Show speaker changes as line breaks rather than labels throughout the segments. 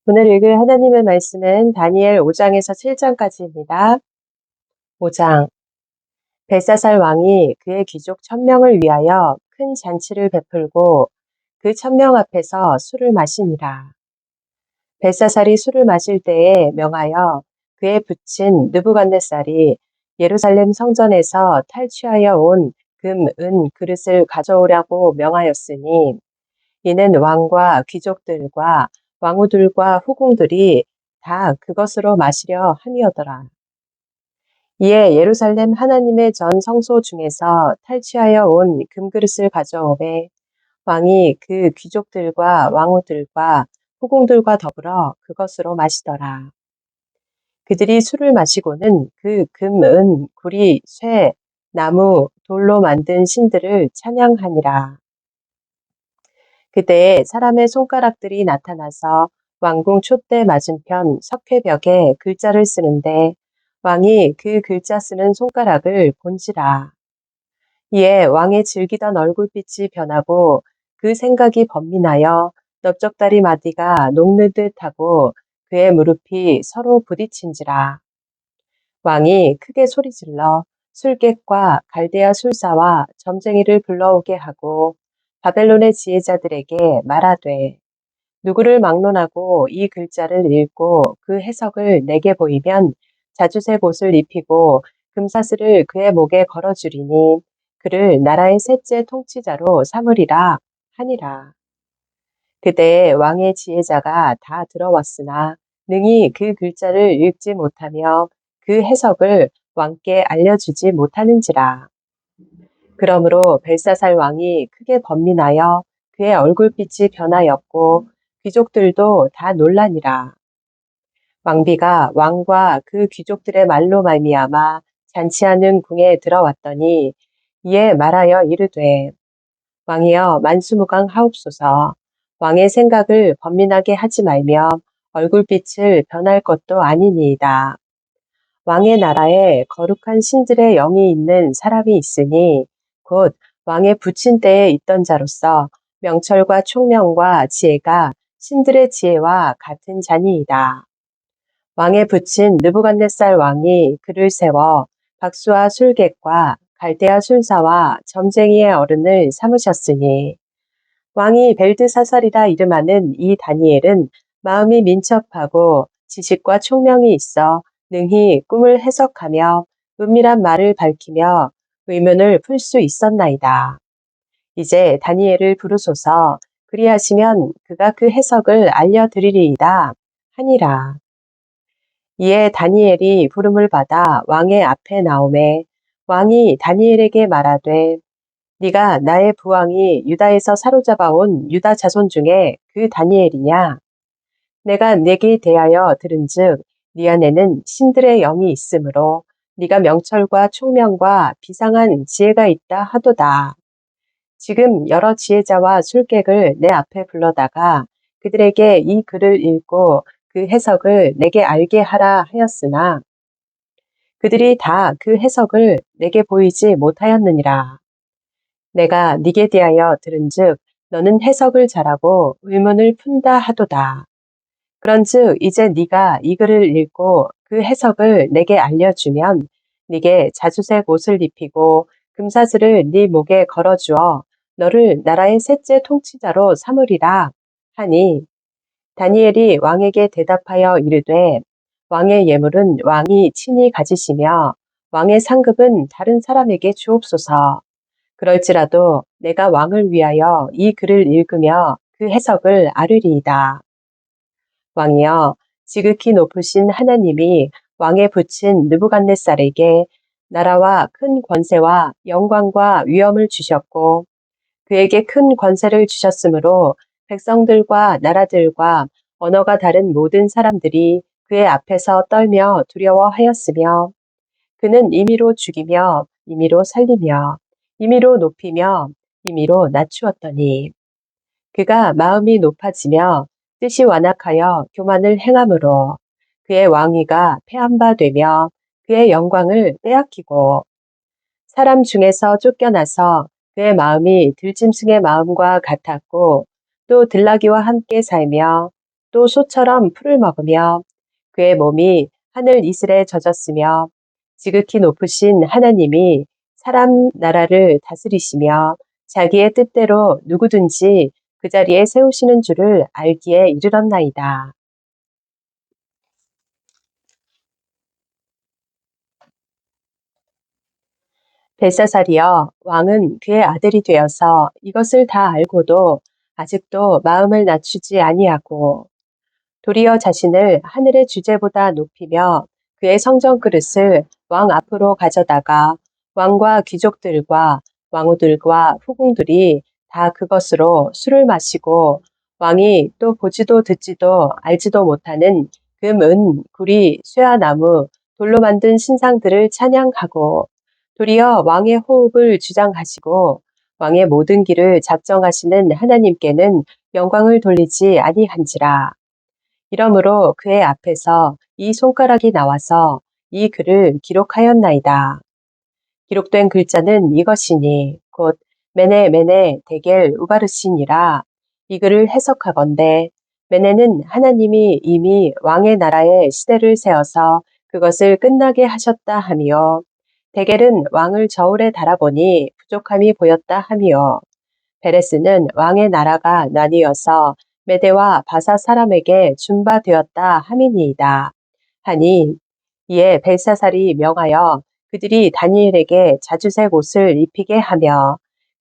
오늘 읽을 하나님의 말씀은 다니엘 5장에서 7장까지입니다. 5장. 벨사살 왕이 그의 귀족 1000명을 위하여 큰 잔치를 베풀고 그 1000명 앞에서 술을 마시니라. 벨사살이 술을 마실 때에 명하여 그의 부친 느부갓네살이 예루살렘 성전에서 탈취하여 온 금, 은 그릇을 가져오라고 명하였으니 이는 왕과 귀족들과 왕후들과 후궁들이 다 그것으로 마시려 함이었더라. 이에 예루살렘 하나님의 전 성소 중에서 탈취하여 온 금그릇을 가져오매 왕이 그 귀족들과 왕후들과 후궁들과 더불어 그것으로 마시더라. 그들이 술을 마시고는 그 금, 은, 구리, 쇠, 나무, 돌로 만든 신들을 찬양하니라. 그때에 사람의 손가락들이 나타나서 왕궁 촛대 맞은편 석회벽에 글자를 쓰는데 왕이 그 글자 쓰는 손가락을 본지라. 이에 왕의 즐기던 얼굴빛이 변하고 그 생각이 번민하여 넓적다리 마디가 녹는듯 하고 그의 무릎이 서로 부딪힌지라. 왕이 크게 소리질러 술객과 갈대아 술사와 점쟁이를 불러오게 하고 바벨론의 지혜자들에게 말하되 누구를 막론하고 이 글자를 읽고 그 해석을 내게 보이면 자주색 옷을 입히고 금사슬을 그의 목에 걸어주리니 그를 나라의 셋째 통치자로 삼으리라 하니라. 그때 왕의 지혜자가 다 들어왔으나 능히 그 글자를 읽지 못하며 그 해석을 왕께 알려주지 못하는지라. 그러므로 벨사살 왕이 크게 번민하여 그의 얼굴빛이 변하였고 귀족들도 다 놀라니라. 왕비가 왕과 그 귀족들의 말로 말미암아 잔치하는 궁에 들어왔더니 이에 말하여 이르되 왕이여 만수무강하옵소서. 왕의 생각을 번민하게 하지 말며 얼굴빛을 변할 것도 아니니이다. 왕의 나라에 거룩한 신들의 영이 있는 사람이 있으니 곧 왕의 부친 때에 있던 자로서 명철과 총명과 지혜가 신들의 지혜와 같은 자니이다. 왕의 부친 느부갓네살 왕이 그를 세워 박수와 술객과 갈대아 술사와 점쟁이의 어른을 삼으셨으니 왕이 벨드사살이라 이름하는 이 다니엘은 마음이 민첩하고 지식과 총명이 있어 능히 꿈을 해석하며 은밀한 말을 밝히며 의문을 풀 수 있었나이다. 이제 다니엘을 부르소서. 그리하시면 그가 그 해석을 알려드리리이다 하니라. 이에 다니엘이 부름을 받아 왕의 앞에 나오매 왕이 다니엘에게 말하되 네가 나의 부왕이 유다에서 사로잡아온 유다 자손 중에 그 다니엘이냐? 내가 네게 대하여 들은즉 네 안에는 신들의 영이 있으므로 네가 명철과 총명과 비상한 지혜가 있다 하도다. 지금 여러 지혜자와 술객을 내 앞에 불러다가 그들에게 이 글을 읽고 그 해석을 내게 알게 하라 하였으나 그들이 다 그 해석을 내게 보이지 못하였느니라. 내가 네게 대하여 들은즉 너는 해석을 잘하고 의문을 푼다 하도다. 그런즉 이제 네가 이 글을 읽고 그 해석을 내게 알려주면 네게 자주색 옷을 입히고 금사슬을 네 목에 걸어주어 너를 나라의 셋째 통치자로 삼으리라 하니 다니엘이 왕에게 대답하여 이르되 왕의 예물은 왕이 친히 가지시며 왕의 상급은 다른 사람에게 주옵소서. 그럴지라도 내가 왕을 위하여 이 글을 읽으며 그 해석을 아르리이다. 왕이여, 지극히 높으신 하나님이 왕에 붙인 느부갓네살에게 나라와 큰 권세와 영광과 위엄을 주셨고 그에게 큰 권세를 주셨으므로 백성들과 나라들과 언어가 다른 모든 사람들이 그의 앞에서 떨며 두려워하였으며 그는 임의로 죽이며 임의로 살리며 임의로 높이며 임의로 낮추었더니 그가 마음이 높아지며 뜻이 완악하여 교만을 행함으로 그의 왕위가 패한 바 되며 그의 영광을 빼앗기고 사람 중에서 쫓겨나서 그의 마음이 들짐승의 마음과 같았고 또 들나귀와 함께 살며 또 소처럼 풀을 먹으며 그의 몸이 하늘 이슬에 젖었으며 지극히 높으신 하나님이 사람 나라를 다스리시며 자기의 뜻대로 누구든지 그 자리에 세우시는 줄을 알기에 이르렀나이다. 벨사살이여, 왕은 그의 아들이 되어서 이것을 다 알고도 아직도 마음을 낮추지 아니하고 도리어 자신을 하늘의 주제보다 높이며 그의 성전 그릇을 왕 앞으로 가져다가 왕과 귀족들과 왕후들과 후궁들이 다 그것으로 술을 마시고 왕이 또 보지도 듣지도 알지도 못하는 금, 은, 구리, 쇠화나무, 돌로 만든 신상들을 찬양하고 도리어 왕의 호흡을 주장하시고 왕의 모든 길을 작정하시는 하나님께는 영광을 돌리지 아니한지라. 이러므로 그의 앞에서 이 손가락이 나와서 이 글을 기록하였나이다. 기록된 글자는 이것이니 곧 메네 메네 데겔 우바르시니라. 이 글을 해석하건대 메네는 하나님이 이미 왕의 나라에 시대를 세워서 그것을 끝나게 하셨다 하며 데겔은 왕을 저울에 달아보니 부족함이 보였다 하며 베레스는 왕의 나라가 나뉘어서 메대와 바사 사람에게 준바되었다 함이니이다. 하니 이에 벨사살이 명하여 그들이 다니엘에게 자주색 옷을 입히게 하며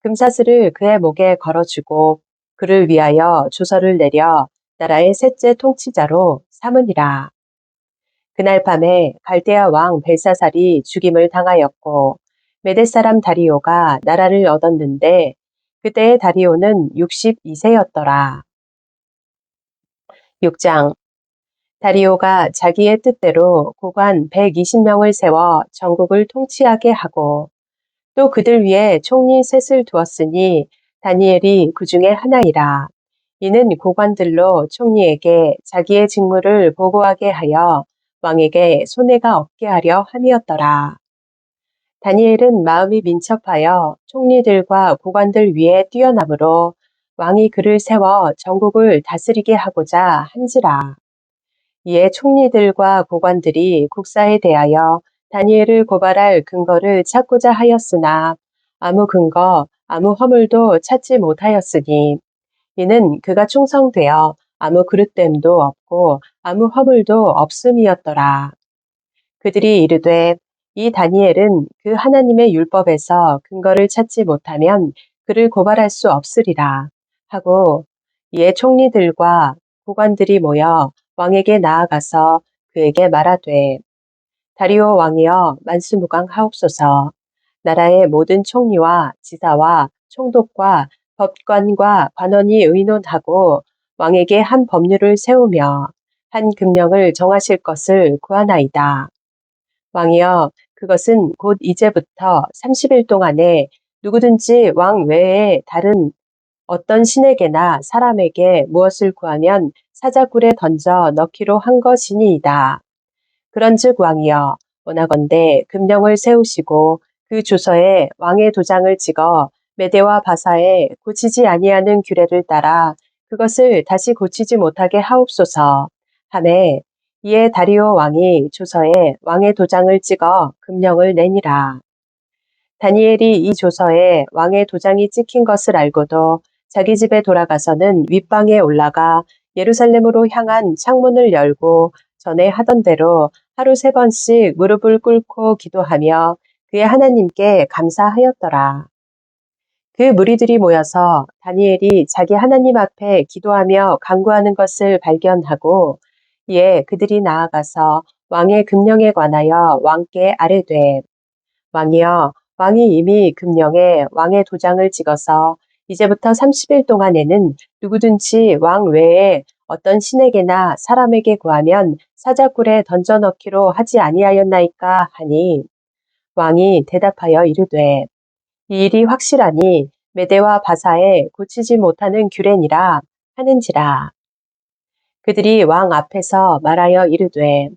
금사슬을 그의 목에 걸어주고 그를 위하여 조서를 내려 나라의 셋째 통치자로 삼으니라. 그날 밤에 갈대아 왕 벨사살이 죽임을 당하였고 메대 사람 다리오가 나라를 얻었는데 그때의 다리오는 62세였더라. 6장. 다리오가 자기의 뜻대로 고관 120명을 세워 전국을 통치하게 하고 또 그들 위에 총리 셋을 두었으니 다니엘이 그 중에 하나이라. 이는 고관들로 총리에게 자기의 직무를 보고하게 하여 왕에게 손해가 없게 하려 함이었더라. 다니엘은 마음이 민첩하여 총리들과 고관들 위에 뛰어남으로 왕이 그를 세워 전국을 다스리게 하고자 한지라. 이에 총리들과 고관들이 국사에 대하여 다니엘을 고발할 근거를 찾고자 하였으나 아무 근거, 아무 허물도 찾지 못하였으니 이는 그가 충성되어 아무 그릇됨도 없고 아무 허물도 없음이었더라. 그들이 이르되 이 다니엘은 그 하나님의 율법에서 근거를 찾지 못하면 그를 고발할 수 없으리라 하고 이에 총리들과 고관들이 모여 왕에게 나아가서 그에게 말하되 다리오 왕이여 만수무강하옵소서. 나라의 모든 총리와 지사와 총독과 법관과 관원이 의논하고 왕에게 한 법률을 세우며 한 금령을 정하실 것을 구하나이다. 왕이여 그것은 곧 이제부터 30일 동안에 누구든지 왕 외에 다른 어떤 신에게나 사람에게 무엇을 구하면 사자굴에 던져 넣기로 한 것이니이다. 그런즉 왕이여 원하건대 금령을 세우시고 그 주서에 왕의 도장을 찍어 메대와 바사에 고치지 아니하는 규례를 따라 그것을 다시 고치지 못하게 하옵소서 하매 이에 다리오 왕이 조서에 왕의 도장을 찍어 금령을 내니라. 다니엘이 이 조서에 왕의 도장이 찍힌 것을 알고도 자기 집에 돌아가서는 윗방에 올라가 예루살렘으로 향한 창문을 열고 전에 하던 대로 하루 3번씩 무릎을 꿇고 기도하며 그의 하나님께 감사하였더라. 그 무리들이 모여서 다니엘이 자기 하나님 앞에 기도하며 간구하는 것을 발견하고 이에 그들이 나아가서 왕의 금령에 관하여 왕께 아뢰되 왕이여 왕이 이미 금령에 왕의 도장을 찍어서 이제부터 30일 동안에는 누구든지 왕 외에 어떤 신에게나 사람에게 구하면 사자굴에 던져 넣기로 하지 아니하였나이까 하니 왕이 대답하여 이르되 이 일이 확실하니 메대와 바사에 고치지 못하는 규례니라 하는지라. 그들이 왕 앞에서 말하여 이르되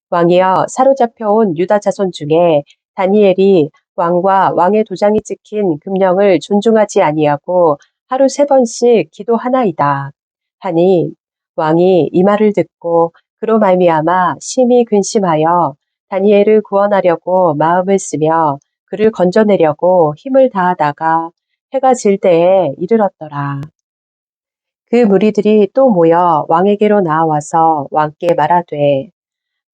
왕이여 사로잡혀온 유다 자손 중에 다니엘이 왕과 왕의 도장이 찍힌 금령을 존중하지 아니하고 하루 3번씩 기도하나이다. 하니 왕이 이 말을 듣고 그로 말미암아 심히 근심하여 다니엘을 구원하려고 마음을 쓰며 그를 건져내려고 힘을 다하다가 해가 질 때에 이르렀더라. 그 무리들이 또 모여 왕에게로 나와서 왕께 말하되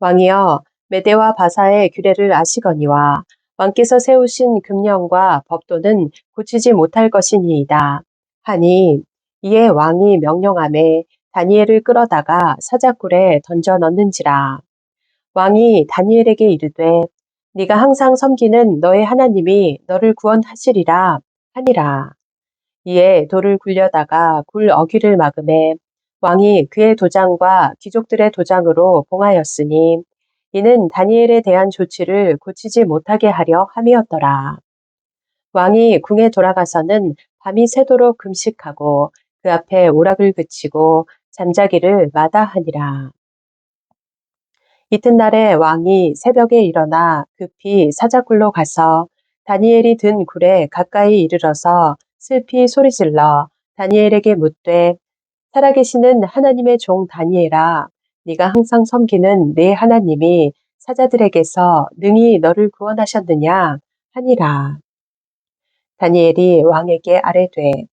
왕이여 메대와 바사의 규례를 아시거니와 왕께서 세우신 금령과 법도는 고치지 못할 것이니이다. 하니 이에 왕이 명령하매 다니엘을 끌어다가 사자굴에 던져 넣는지라. 왕이 다니엘에게 이르되 네가 항상 섬기는 너의 하나님이 너를 구원하시리라 하니라. 이에 돌을 굴려다가 굴 어귀를 막음에 왕이 그의 도장과 귀족들의 도장으로 봉하였으니 이는 다니엘에 대한 조치를 고치지 못하게 하려 함이었더라. 왕이 궁에 돌아가서는 밤이 새도록 금식하고 그 앞에 오락을 그치고 잠자기를 마다하니라. 이튿날에 왕이 새벽에 일어나 급히 사자굴로 가서 다니엘이 든 굴에 가까이 이르러서 슬피 소리질러 다니엘에게 묻되 살아계시는 하나님의 종 다니엘아 네가 항상 섬기는 네 하나님이 사자들에게서 능히 너를 구원하셨느냐 하니라. 다니엘이 왕에게 아뢰되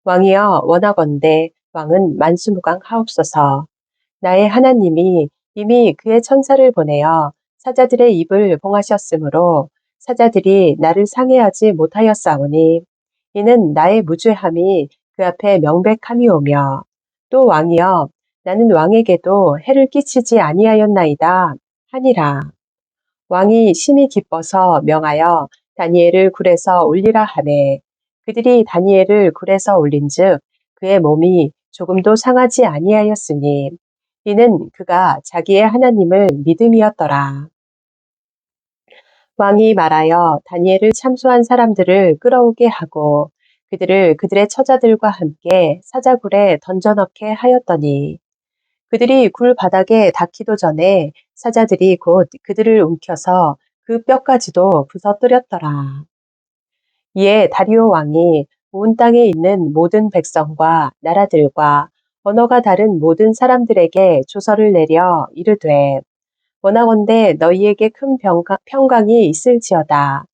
왕이여 원하건대 왕은 만수무강하옵소서. 나의 하나님이 이미 그의 천사를 보내어 사자들의 입을 봉하셨으므로 사자들이 나를 상해하지 못하였사오니 이는 나의 무죄함이 그 앞에 명백함이오며 또 왕이여 나는 왕에게도 해를 끼치지 아니하였나이다 하니라. 왕이 심히 기뻐서 명하여 다니엘을 굴에서 올리라 하매 그들이 다니엘을 굴에서 올린즉 그의 몸이 조금도 상하지 아니하였으니 이는 그가 자기의 하나님을 믿음이었더라. 왕이 말하여 다니엘을 참수한 사람들을 끌어오게 하고 그들을 그들의 처자들과 함께 사자굴에 던져넣게 하였더니 그들이 굴 바닥에 닿기도 전에 사자들이 곧 그들을 움켜서 그 뼈까지도 부서뜨렸더라. 이에 다리오 왕이 온 땅에 있는 모든 백성과 나라들과 언어가 다른 모든 사람들에게 조서를 내려 이르되 원하건대 너희에게 큰 평강이 있을지어다.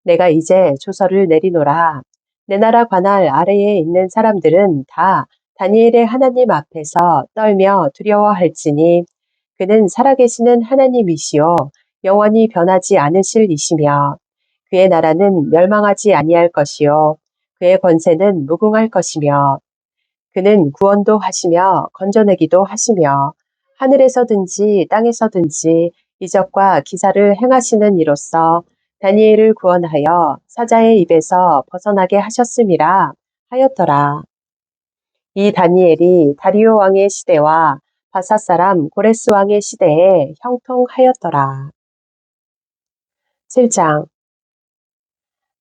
내가 이제 조서를 내리노라. 내 나라 관할 아래에 있는 사람들은 다 다니엘의 하나님 앞에서 떨며 두려워할지니 그는 살아계시는 하나님이시요 영원히 변하지 않으실 이시며 그의 나라는 멸망하지 아니할 것이요 그의 권세는 무궁할 것이며 그는 구원도 하시며 건져내기도 하시며 하늘에서든지 땅에서든지 이적과 기사를 행하시는 이로써 다니엘을 구원하여 사자의 입에서 벗어나게 하셨음이라 하였더라. 이 다니엘이 다리오 왕의 시대와 바사 사람 고레스 왕의 시대에 형통하였더라. 7장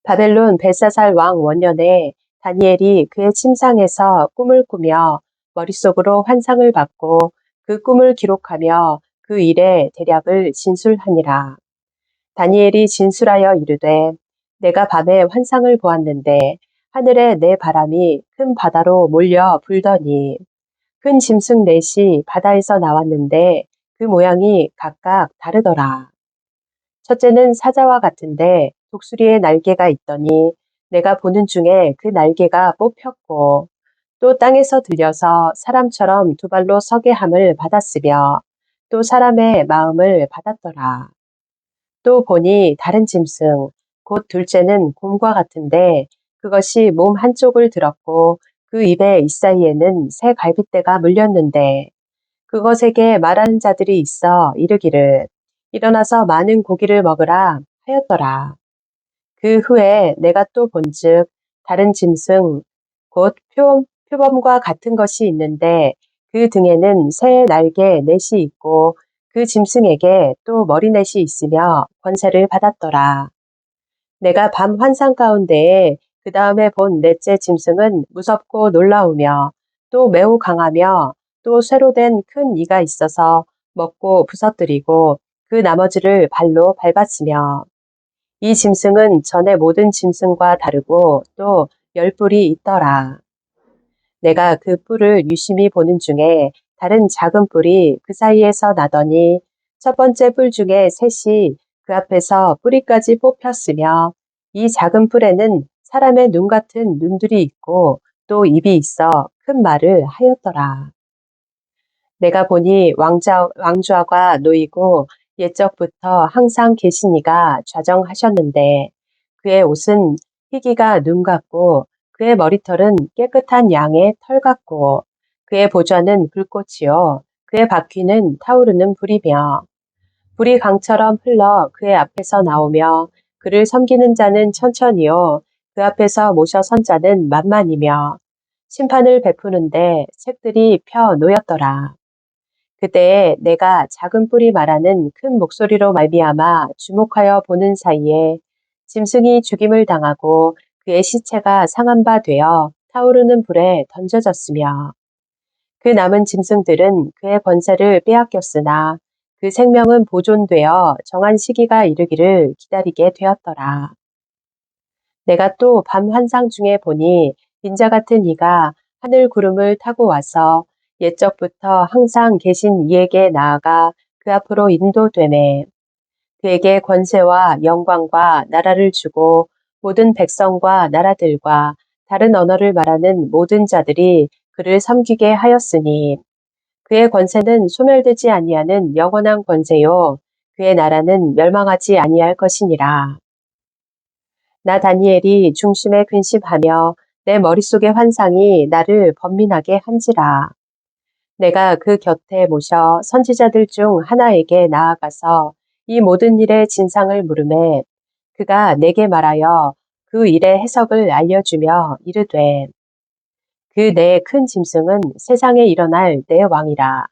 바벨론 벨사살 왕 원년에 다니엘이 그의 침상에서 꿈을 꾸며 머릿속으로 환상을 받고 그 꿈을 기록하며 그 일의 대략을 진술하니라. 다니엘이 진술하여 이르되 내가 밤에 환상을 보았는데 하늘에 내 바람이 큰 바다로 몰려 불더니 큰 짐승 넷이 바다에서 나왔는데 그 모양이 각각 다르더라. 첫째는 사자와 같은데 독수리의 날개가 있더니 내가 보는 중에 그 날개가 뽑혔고 또 땅에서 들려서 사람처럼 두 발로 서게 함을 받았으며 또 사람의 마음을 받았더라. 또 보니 다른 짐승 곧 둘째는 곰과 같은데 그것이 몸 한쪽을 들었고 그 입의 이사이에는 새 갈빗대가 물렸는데 그것에게 말하는 자들이 있어 이르기를 일어나서 많은 고기를 먹으라 하였더라. 그 후에 내가 또 본즉 다른 짐승 곧 표범과 같은 것이 있는데 그 등에는 새 날개 넷이 있고 그 짐승에게 또 머리넷이 있으며 권세를 받았더라. 내가 밤 환상 가운데에 그 다음에 본 넷째 짐승은 무섭고 놀라우며 또 매우 강하며 또 쇠로 된 큰 이가 있어서 먹고 부서뜨리고 그 나머지를 발로 밟았으며 이 짐승은 전의 모든 짐승과 다르고 또 10뿔이 있더라. 내가 그 뿔을 유심히 보는 중에 다른 작은 뿔이 그 사이에서 나더니 첫 번째 뿔 중에 셋이 그 앞에서 뿌리까지 뽑혔으며 이 작은 뿔에는 사람의 눈 같은 눈들이 있고 또 입이 있어 큰 말을 하였더라. 내가 보니 왕좌가 놓이고 옛적부터 항상 계시니가 좌정하셨는데 그의 옷은 희기가 눈 같고 그의 머리털은 깨끗한 양의 털 같고 그의 보좌는 불꽃이요 그의 바퀴는 타오르는 불이며 불이 강처럼 흘러 그의 앞에서 나오며 그를 섬기는 자는 천천히요 그 앞에서 모셔 선 자는 만만이며 심판을 베푸는데 책들이 펴 놓였더라. 그때에 내가 작은 뿔이 말하는 큰 목소리로 말미암아 주목하여 보는 사이에 짐승이 죽임을 당하고 그의 시체가 상한 바 되어 타오르는 불에 던져졌으며 그 남은 짐승들은 그의 권세를 빼앗겼으나 그 생명은 보존되어 정한 시기가 이르기를 기다리게 되었더라. 내가 또 밤 환상 중에 보니 빈자 같은 이가 하늘 구름을 타고 와서 옛적부터 항상 계신 이에게 나아가 그 앞으로 인도되매 그에게 권세와 영광과 나라를 주고 모든 백성과 나라들과 다른 언어를 말하는 모든 자들이 그를 섬기게 하였으니 그의 권세는 소멸되지 아니하는 영원한 권세요 그의 나라는 멸망하지 아니할 것이니라. 나 다니엘이 중심에 근심하며 내 머릿속의 환상이 나를 번민하게 한지라. 내가 그 곁에 모셔 선지자들 중 하나에게 나아가서 이 모든 일의 진상을 물으매 그가 내게 말하여 그 일의 해석을 알려주며 이르되 그 내 큰 짐승은 세상에 일어날 내 왕이라.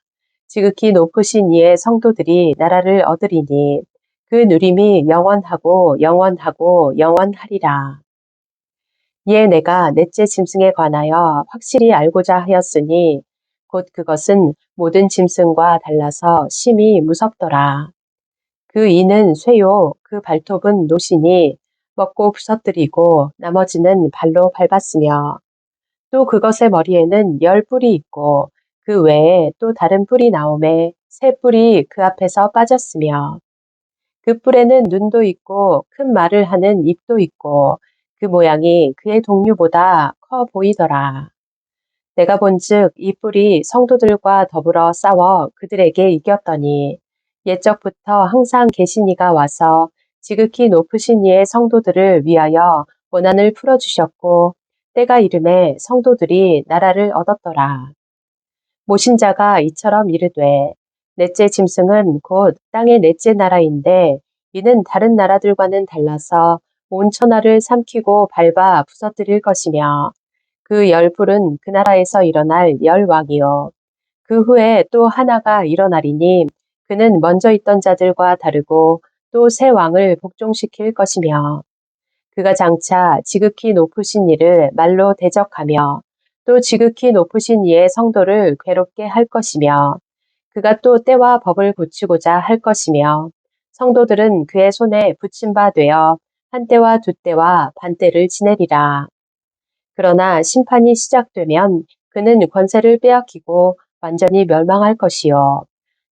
지극히 높으신 이의 성도들이 나라를 얻으리니 그 누림이 영원하고 영원하고 영원하리라. 이에 내가 넷째 짐승에 관하여 확실히 알고자 하였으니 곧 그것은 모든 짐승과 달라서 심히 무섭더라. 그 이는 쇠요 그 발톱은 노시니 먹고 부서뜨리고 나머지는 발로 밟았으며 또 그것의 머리에는 10뿔이 있고 그 외에 또 다른 뿔이 나오매 3뿔이 그 앞에서 빠졌으며 그 뿔에는 눈도 있고 큰 말을 하는 입도 있고 그 모양이 그의 동류보다 커 보이더라. 내가 본즉 이 뿔이 성도들과 더불어 싸워 그들에게 이겼더니 옛적부터 항상 계신 이가 와서 지극히 높으신 이의 성도들을 위하여 원한을 풀어주셨고 때가 이름에 성도들이 나라를 얻었더라. 모신 자가 이처럼 이르되 넷째 짐승은 곧 땅의 넷째 나라인데 이는 다른 나라들과는 달라서 온 천하를 삼키고 밟아 부서뜨릴 것이며 그 10뿔은 그 나라에서 일어날 10왕이요 그 후에 또 하나가 일어나리니 그는 먼저 있던 자들과 다르고 또 새 왕을 복종시킬 것이며 그가 장차 지극히 높으신 이를 말로 대적하며 또 지극히 높으신 이의 성도를 괴롭게 할 것이며 그가 또 때와 법을 고치고자 할 것이며 성도들은 그의 손에 붙임 바 되어 한 때와 두 때와 반 때를 지내리라. 그러나 심판이 시작되면 그는 권세를 빼앗기고 완전히 멸망할 것이요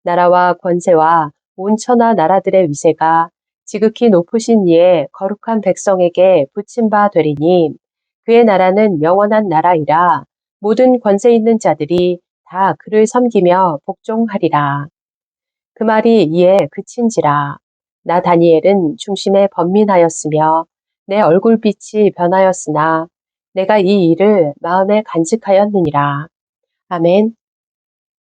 나라와 권세와 온 천하 나라들의 위세가 지극히 높으신 이의 거룩한 백성에게 붙임 바 되리니 그의 나라는 영원한 나라이라 모든 권세 있는 자들이 다 그를 섬기며 복종하리라. 그 말이 이에 그친지라. 나 다니엘은 중심에 번민하였으며 내 얼굴빛이 변하였으나 내가 이 일을 마음에 간직하였느니라. 아멘.